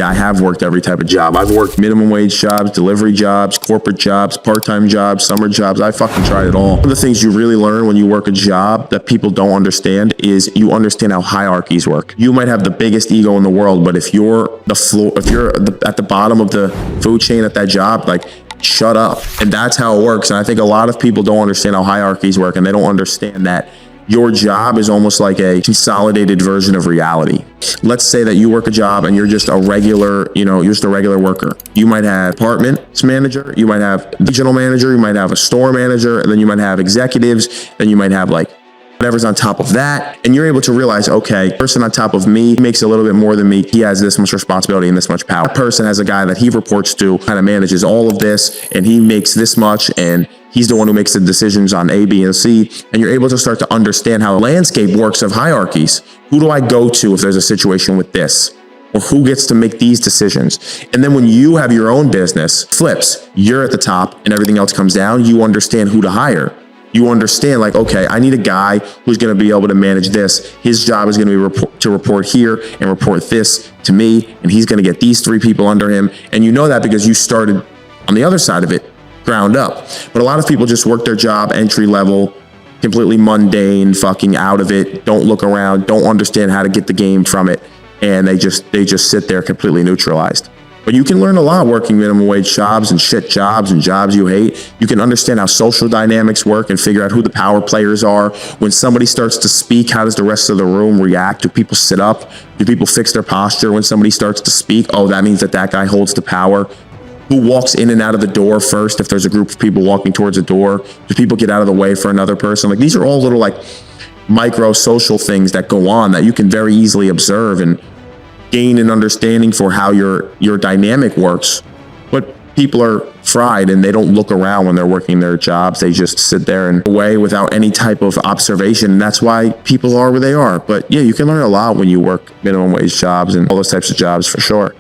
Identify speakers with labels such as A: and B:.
A: Yeah, I have worked every type of job. I've worked minimum wage jobs, delivery jobs, corporate jobs, part-time jobs, summer jobs. I fucking tried it all. One of the things you really learn when you work a job that people don't understand is you understand how hierarchies work. You might have the biggest ego in the world, but if you're at the bottom of the food chain at that job, like, shut up. And that's how it works. And I think a lot of people don't understand how hierarchies work, and they don't understand that your job is almost like a consolidated version of reality. Let's say that you work a job and you're just a regular, you're just a regular worker. You might have departments manager, you might have regional manager, you might have a store manager, and then you might have executives, then you might have like whatever's on top of that. And you're able to realize, okay, person on top of me makes a little bit more than me. He has this much responsibility and this much power. That person has a guy that he reports to, kind of manages all of this, and he makes this much, and he's the one who makes the decisions on A, B, and C. And you're able to start to understand how the landscape works of hierarchies. Who do I go to if there's a situation with this? Or who gets to make these decisions? And then when you have your own business, flips, you're at the top and everything else comes down, you understand who to hire. You understand, like, okay, I need a guy who's going to be able to manage this. His job is going to be to report here and report this to me, and he's going to get these 3 people under him. And you know that because you started on the other side of it, ground up. But a lot of people just work their job entry level, completely mundane, fucking out of it, don't look around, don't understand how to get the game from it, and they just sit there completely neutralized. But you can learn a lot working minimum wage jobs and shit jobs and jobs you hate. You can understand how social dynamics work and figure out who the power players are. When somebody starts to speak, how does the rest of the room react? Do people sit up? Do people fix their posture when somebody starts to speak? Oh, that means that guy holds the power. Who walks in and out of the door first if there's a group of people walking towards a door? Do people get out of the way for another person? Like, these are all little like micro social things that go on that you can very easily observe and gain an understanding for how your dynamic works. But people are fried and they don't look around when they're working their jobs. They just sit there and away without any type of observation. And that's why people are where they are. But yeah, you can learn a lot when you work minimum wage jobs and all those types of jobs for sure.